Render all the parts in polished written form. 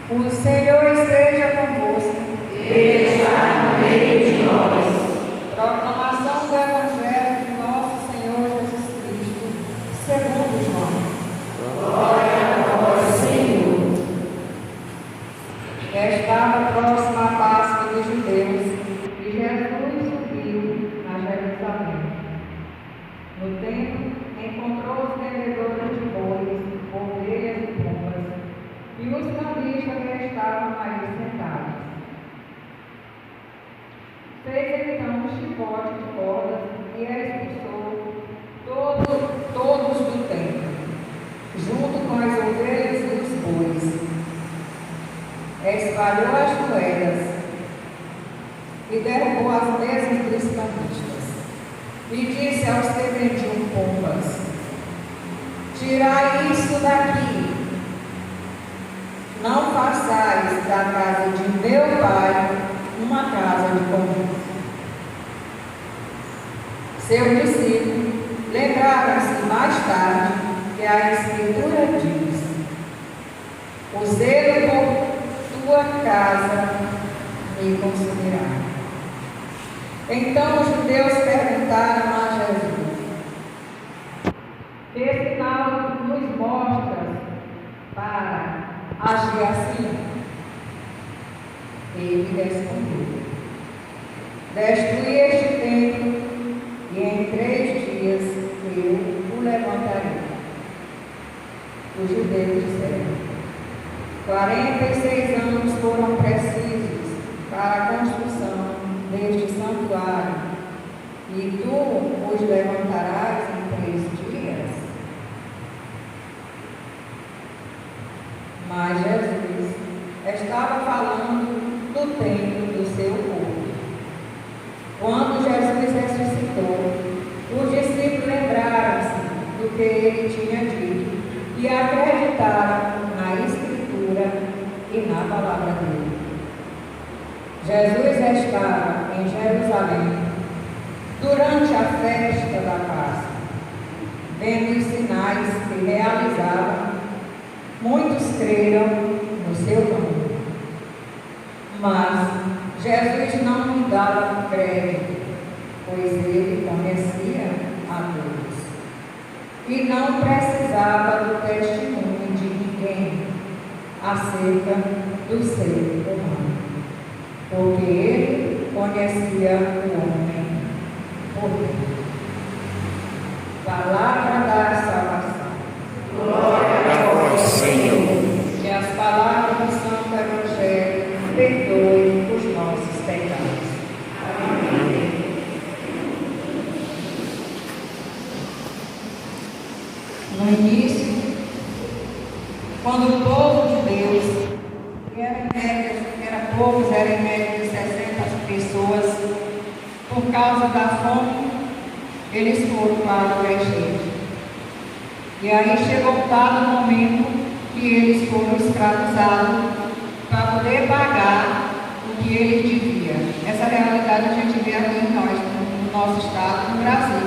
O Senhor esteja convosco. Ele está no meio de nós. Proclamação do Evangelho de nosso Senhor Jesus Cristo, segundo João. Glória a vós, Senhor. Estava próxima a Páscoa dos judeus e Jesus subiu a Jerusalém. No templo, encontrou os vendedores de bois, ovelhas e pombas, e os cambistas que estavam ali sentados. Fez então um chicote de cordas e expulsou todos do templo, junto com as ovelhas e os bois. Espalhou as moedas e derrubou as mesas dos cambistas. E disse aos que vendiam pombas: tirai isso daqui. Não façais da casa de meu pai uma casa de comércio. Seus discípulos lembraram-se mais tarde que a Escritura diz: o zelo por tua casa me consumirá. Então os judeus perguntaram a Jesus: que sinal nos mostras para agir assim? Ele respondeu: destruí este templo e em 3 dias eu o levantarei. Os judeus disseram: 46 anos foram precisos para a construção deste santuário, e tu os levantarás em 3 dias? Mas Jesus estava falando do templo do seu corpo. Quando Jesus ressuscitou, os discípulos lembraram-se do que ele tinha dito e acreditaram na Escritura e na palavra dele. Jesus estava em Jerusalém durante a festa da Páscoa. Vendo os sinais que realizava, muitos creram no seu nome. Mas Jesus não lhe dava crédito, pois ele conhecia a todos e não precisava do testemunho de ninguém acerca do ser humano, porque ele conhecia o homem por dentro. Palavra da salvação. Glória a vós, Senhor. Que as palavras do Santo Evangelho perdoem os nossos pecados. Amém. No início, quando o povo de Deus, que era poucos, era em média de 60 pessoas, por causa da fome, eles foram para o Egito. E aí chegou um dado momento que eles foram escravizados para poder pagar o que eles deviam. Essa realidade a gente vê aqui em nós, no nosso estado, no Brasil.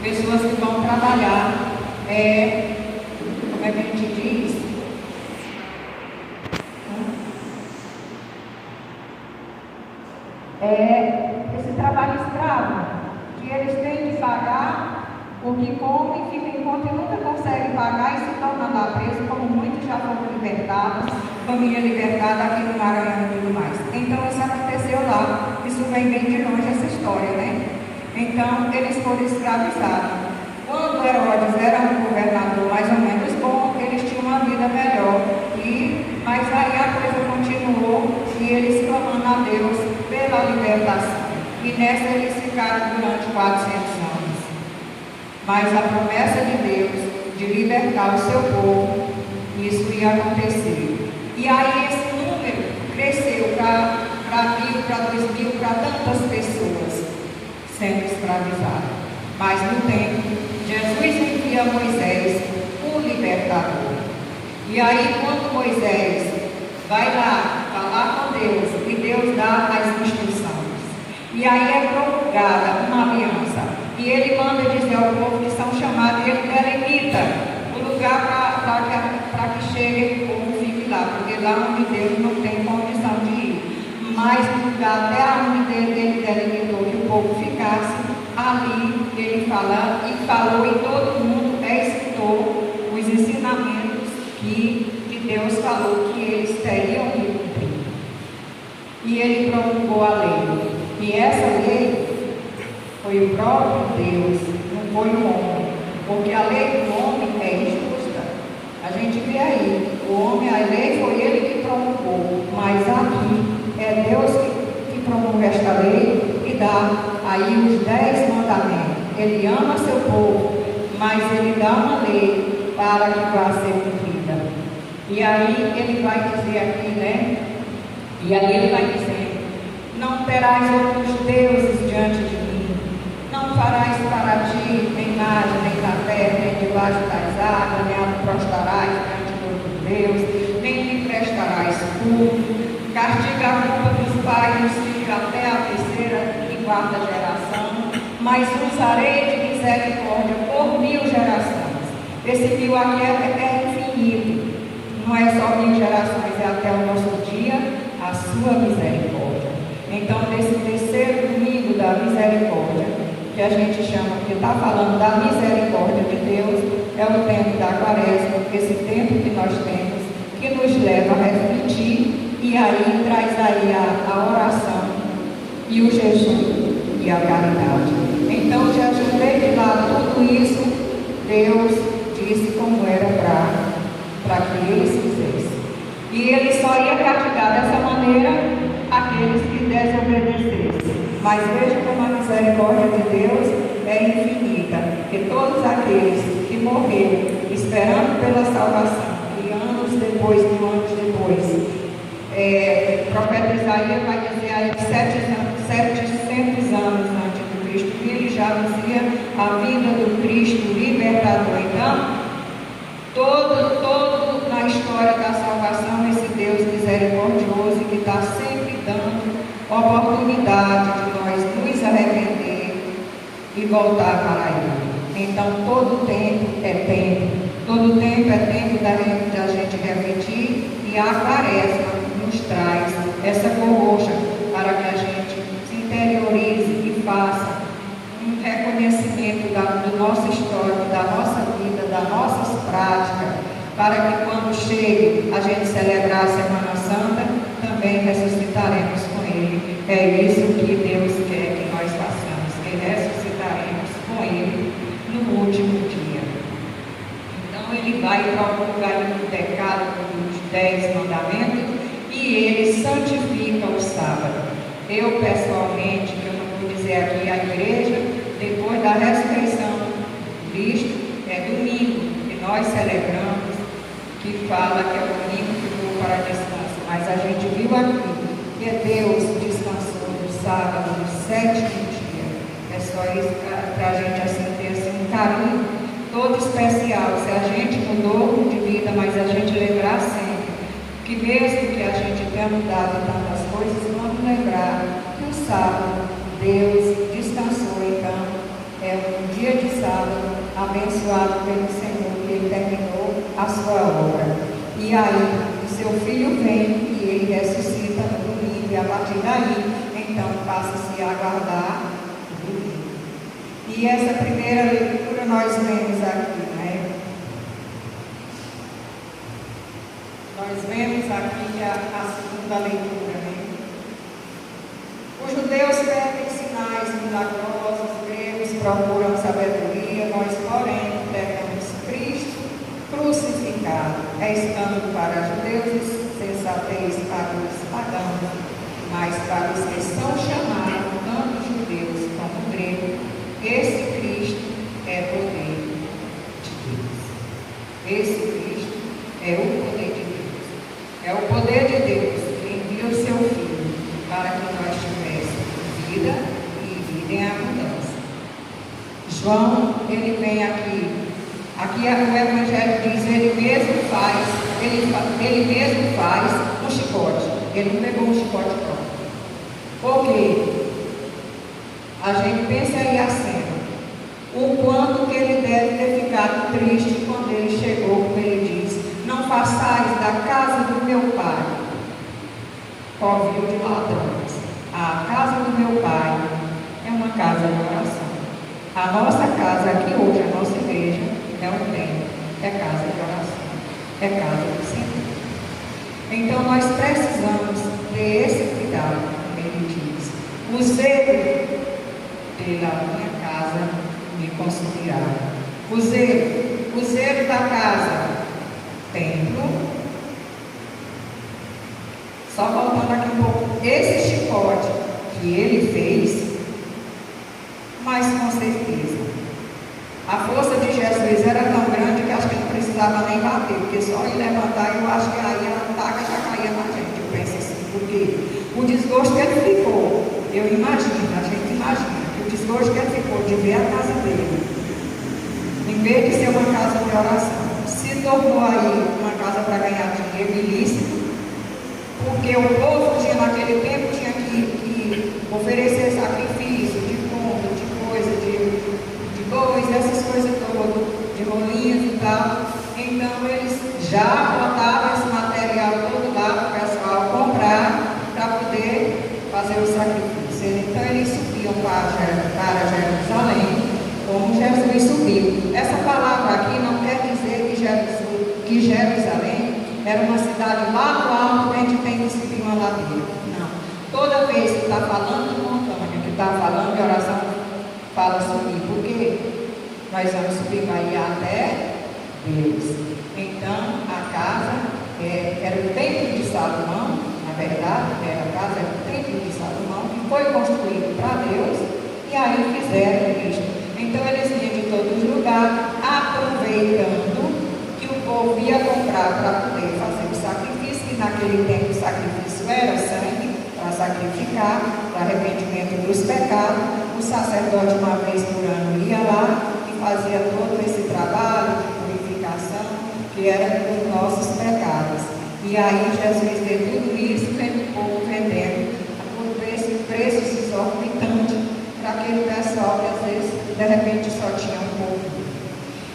Pessoas que vão trabalhar, como é que a gente diz? Esse trabalho escravo, que eles têm de pagar o que comem, fica enquanto nunca conseguem pagar e se tornam lá presos, como muitos já foram libertados, família libertada aqui no Maranhão e tudo mais. Então isso aconteceu lá, isso vem bem de longe essa história, né? Então eles foram escravizados. Quando Herodes era um governador mais ou menos bom, eles tinham uma vida melhor, mas aí a coisa continuou e eles clamando a Deus pela libertação. E nessa eles ficaram durante 400 anos. Mas a promessa de Deus de libertar o seu povo, isso ia acontecer. E aí esse número cresceu para 1.000, para 2.000, para tantas pessoas sendo escravizadas. Mas no tempo, Jesus envia Moisés, o libertador. E aí quando Moisés vai lá falar com Deus, e Deus dá as instruções. E aí é promulgada uma aliança. E ele manda dizer ao povo que são chamados, ele delimita o lugar para que chegue o povo fique lá, porque lá lá onde Deus não tem condição de ir. Mas no lugar até onde ele delimitou que o povo ficasse, ali ele falou e todo mundo escutou os ensinamentos que Deus falou que eles teriam que cumprir. E ele promulgou a lei. E essa lei foi o próprio Deus, não foi o homem. Porque a lei do homem é injusta. A gente vê aí, o homem, a lei foi ele que promulgou, mas aqui é Deus que promulga esta lei e dá aí os 10 mandamentos. Ele ama seu povo, mas ele dá uma lei para que vá ser cumprida. E aí ele vai dizer aqui, né? E aí ele vai dizer: não terás outros deuses diante de mim, não farás para ti nem imagem, nem na terra, nem debaixo das águas, nem prostrarás diante de outro Deus, nem lhe prestarás culto. Castiga a culpa dos pais e dos filhos até a terceira e quarta geração, mas usarei de misericórdia por 1000 gerações. Esse 1000 aqui é infinito, não é só 1000 gerações, é até o nosso dia, a sua misericórdia. Então, nesse terceiro domingo da misericórdia, que a gente chama, que está falando da misericórdia de Deus, é o tempo da quaresma, esse tempo que nós temos, que nos leva a refletir. E aí traz aí a oração e o jejum e a caridade. Então, o jejum veio de lá, tudo isso, Deus disse como era para que eles fizessem. E ele só ia castigar dessa maneira aqueles que desobedecessem. Mas veja como a misericórdia de Deus é infinita, que todos aqueles que morreram esperando pela salvação, e anos depois, o profeta Isaías vai dizer aí 700 anos antes de Cristo, ele já dizia a vida do Cristo libertador. Então, todo na história da salvação, esse Deus misericordioso que está sempre dando oportunidade de nós nos arrepender e voltar para Ele. Então, todo tempo é tempo. Todo tempo é tempo da gente refletir, e a quaresma nos traz essa corrocha para que a gente se interiorize e faça um reconhecimento do nosso histórico, da nossa vida, das nossas práticas, para que quando chegue a gente celebrar a Semana Santa, também ressuscitaremos com Ele. É isso que Deus quer que nós façamos, que ressuscitaremos com Ele no último dia. Então ele vai promulgar o decálogo dos 10 mandamentos e ele santifica o sábado. Eu pessoalmente, que eu não vou dizer aqui a igreja, depois da ressurreição de Cristo, é domingo que nós celebramos, que fala que é o domingo que ficou para descanso, mas a gente viu aqui que Deus descansou no sábado, no 7º dia. É só isso para a gente assim ter assim, um carinho todo especial. Se a gente mudou de vida, mas a gente lembrar sempre que mesmo que a gente tenha mudado tantas coisas, vamos lembrar que o sábado Deus descansou. Então é um dia de sábado abençoado pelo Senhor, que Ele terminou a sua obra. E aí o seu filho vem e ele ressuscita no domingo, e a partir daí então passa-se a aguardar o domingo. E essa primeira leitura nós vemos aqui, né? Nós vemos aqui a segunda leitura, né? Os judeus pedem sinais milagrosos, os gregos procuram sabedoria, nós, porém, pregamos Cristo crucificado. É escândalo para judeus, sensatez para os pagãos, mas para os que são chamados, tanto judeus como gregos, esse Cristo é poder de Deus. Esse Cristo é o poder de Deus. É o poder de Deus que envia o seu Filho para que nós tivéssemos vida e vida em abundância. João, ele vem aqui. Aqui o Evangelho diz, ele mesmo faz um chicote. Ele não pegou um chicote próprio. Por quê? A gente pensa aí a cena, o quanto que ele deve ter ficado triste quando ele chegou, como ele diz, não façais da casa do meu pai covil de ladrões. A casa do meu pai é uma casa de oração. A nossa casa aqui hoje, a nossa igreja, é um templo, é casa de oração, é casa do Senhor. Então nós precisamos ter esse cuidado, como ele diz. O zelo pela minha casa me consumirá. O zelo da casa, templo. Só voltando aqui um pouco, esse chicote que ele fez, mas com certeza, a força de Jesus era tão grande que acho que não precisava nem bater, porque só ele levantar, eu acho que aí a taca já caía na gente, eu penso assim, porque o desgosto que ele ficou, eu imagino, a gente imagina, que o desgosto que ele ficou de ver a casa dele, em vez de ser uma casa de oração, se tornou aí uma casa para ganhar dinheiro ilícito, porque o povo tinha naquele tempo tinha que oferecer sacrifício de pombo, de coisa, de bois, essas coisas todas, de rolinhas e tal. Então eles já botavam esse material todo lá para o pessoal comprar para poder fazer o sacrifício. Então eles subiam para Jerusalém, como Jesus subiu. Essa palavra aqui não quer dizer que Jerusalém era uma cidade lá no alto, onde tem que subir uma ladeira. Não. Toda vez que está falando de montanha, que está falando de oração, fala subir. Por quê? Nós vamos subir para ir até Deus. Então, a casa era o templo de Salomão, na verdade, a casa era o templo de Salomão, que foi construído para Deus, e aí fizeram isto. Então, eles vinham de todos os lugares, aproveitando o povo ia comprar para poder fazer o sacrifício, que naquele tempo o sacrifício era sangue, para sacrificar, para arrependimento dos pecados. O sacerdote uma vez por ano ia lá e fazia todo esse trabalho de purificação, que era por nossos pecados. E aí Jesus deu tudo isso, vendo o povo vendendo por preços exorbitantes para aquele pessoal que às vezes de repente só tinha um pouco.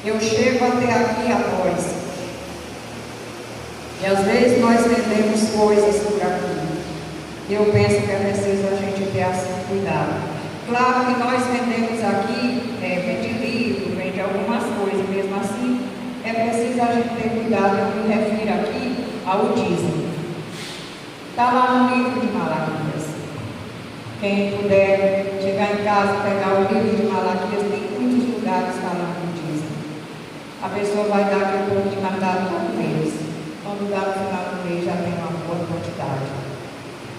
Eu chego até aqui após. E às vezes nós vendemos coisas por aqui. Eu penso que é preciso a gente ter assim cuidado. Claro que nós vendemos aqui, vende livro, vende algumas coisas, mesmo assim, é preciso a gente ter cuidado. Eu me refiro aqui ao dízimo. Está lá no livro de Malaquias. Quem puder chegar em casa e pegar o livro de Malaquias, tem muitos lugares falando do dízimo. A pessoa vai dar aquele pouco de mandado todo mês. Quando dá no final do mês já tem uma boa quantidade.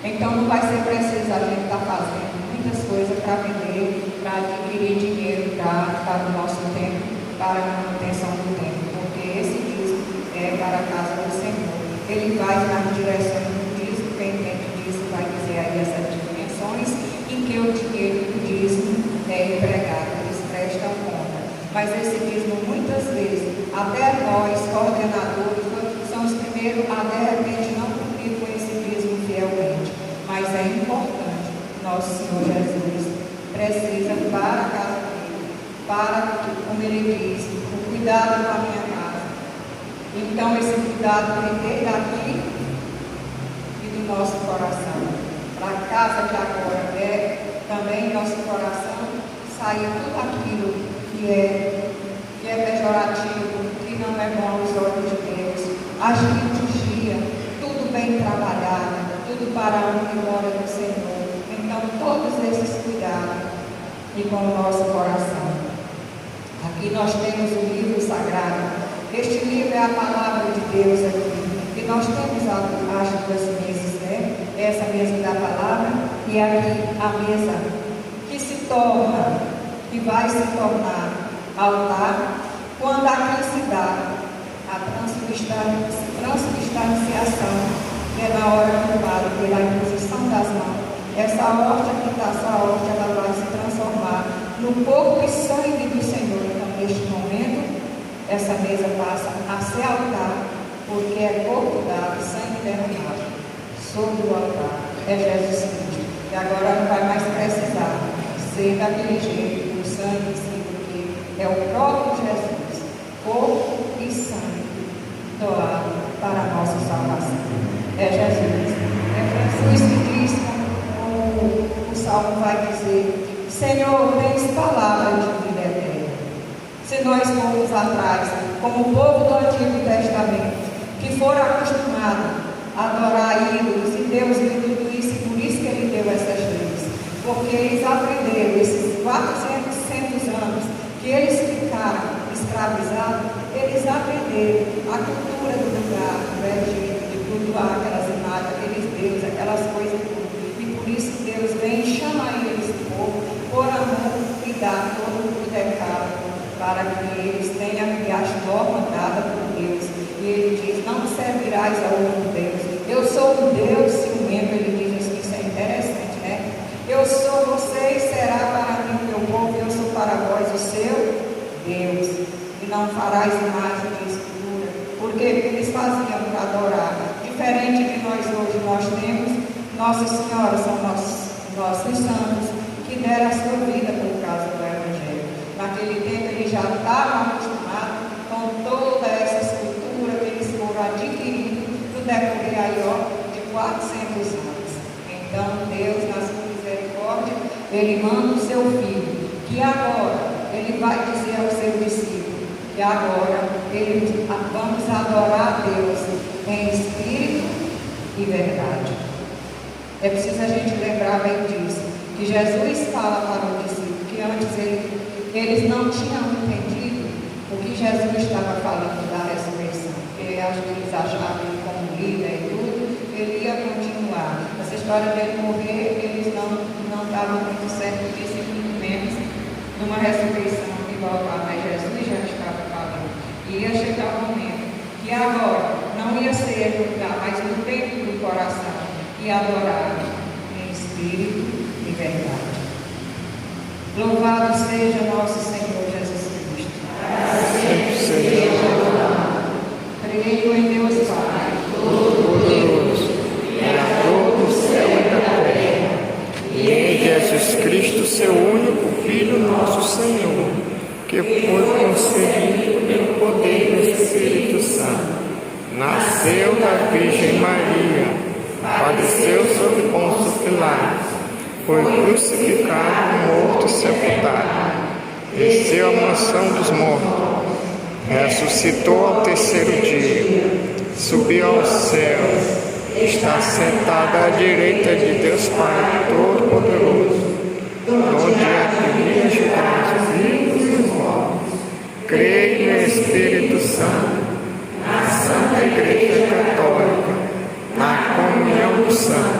Então não vai ser preciso a gente estar fazendo muitas coisas para vender, para adquirir dinheiro para o nosso templo, para a manutenção do templo, porque esse dízimo é para a casa do Senhor. Ele vai nas direções do dízimo, quem entende disso vai dizer aí essas dimensões em que o dinheiro do dízimo é empregado, eles prestam conta. Mas esse dízimo muitas vezes, até nós, coordenadores, são os primeiros a de repente não cumprir com esse dízimo fielmente. Mas é importante, nosso Senhor Jesus precisa para a casa dele, para, como ele diz, o cuidado com a minha casa. Então esse cuidado tem desde aqui e do nosso coração. Para a casa de agora também nosso coração sair tudo aquilo que é pejorativo, que não é bom aos olhos de Deus, as liturgia, tudo bem trabalhado, tudo para a honra e glória do Senhor. Então, todos esses cuidados e com o nosso coração. Aqui nós temos o livro sagrado. Este livro é a palavra de Deus aqui. E nós temos as duas mesas, né? Essa mesa da palavra e aqui a mesa que se torna, que vai se tornar altar, quando aqui se dá a transubstanciação, que é na hora do vale, pela imposição das mãos. Essa hóstia que está, essa hóstia, ela vai se transformar no corpo e sangue do Senhor. Então, neste momento, essa mesa passa a ser altar, porque é corpo dado, sangue derramado sobre o altar. É Jesus Cristo. E agora não vai mais precisar ser daquele jeito, o sangue, sim, porque é o próprio Jesus, corpo e sangue doado para a nossa salvação. É Jesus. É Jesus Salmo vai dizer: Senhor, tens palavra de vida eterna. Se nós formos atrás, como o povo do Antigo Testamento, que foram acostumados a adorar ídolos, e Deus viu tudo isso, e por isso que Ele deu essas leis. Porque eles aprenderam, esses 400 anos que eles ficaram escravizados, eles aprenderam a cultura do lugar, do Egito, de cultuar aquelas imagens, aqueles deuses, aquelas coisas. E por isso Deus vem e chama eles do povo, por amor, e dá todo o decálogo, para que eles tenham as normas dadas por Deus. E Ele diz: não servirás a outro Deus. Eu sou um Deus ciumento. Ele diz assim, isso é interessante, né? Eu sou, você será para mim o meu povo, eu sou para vós o seu Deus. E não farás imagem de escultura. Porque eles faziam para adorar. Diferente de nós hoje, nós temos Nossa Senhora, são nossos santos, que deram a sua vida por causa do Evangelho. Naquele tempo eles já estavam acostumados com toda essa escultura que eles foram adquirindo no decorrer aí, de 400 anos. Então Deus, na sua misericórdia, Ele manda o seu Filho, que agora Ele vai dizer ao seu discípulo, que agora vamos adorar a Deus em espírito e verdade. É preciso a gente lembrar bem disso, que Jesus fala para o discípulo, que antes eles não tinham entendido o que Jesus estava falando da ressurreição, porque eles achavam ele como líder e tudo, ele ia continuar. Essa história dele morrer, eles não estavam muito certos disso, e muito menos numa ressurreição igual a, mas Jesus já estava falando. E ia chegar o momento que agora não ia ser no lugar, mas no dentro do coração, e adorar em espírito e verdade. Louvado seja nosso Senhor Jesus Cristo. Sempre seja louvado. Creio em Deus Pai, Todo-Poderoso, Criador do céu e da terra, e em Jesus Cristo, seu único Filho, nosso Senhor, que foi concebido pelo poder do Espírito Santo, nasceu da Virgem Maria, padeceu sob Pôncio Pilatos, foi crucificado, morto e sepultado, desceu à mansão dos mortos, ressuscitou ao terceiro dia, subiu aos céus, está sentado à direita de Deus Pai Todo-Poderoso, onde há de julgar os vivos e os mortos. Creio no Espírito Santo, na Santa Igreja Católica, na comunhão dos santos,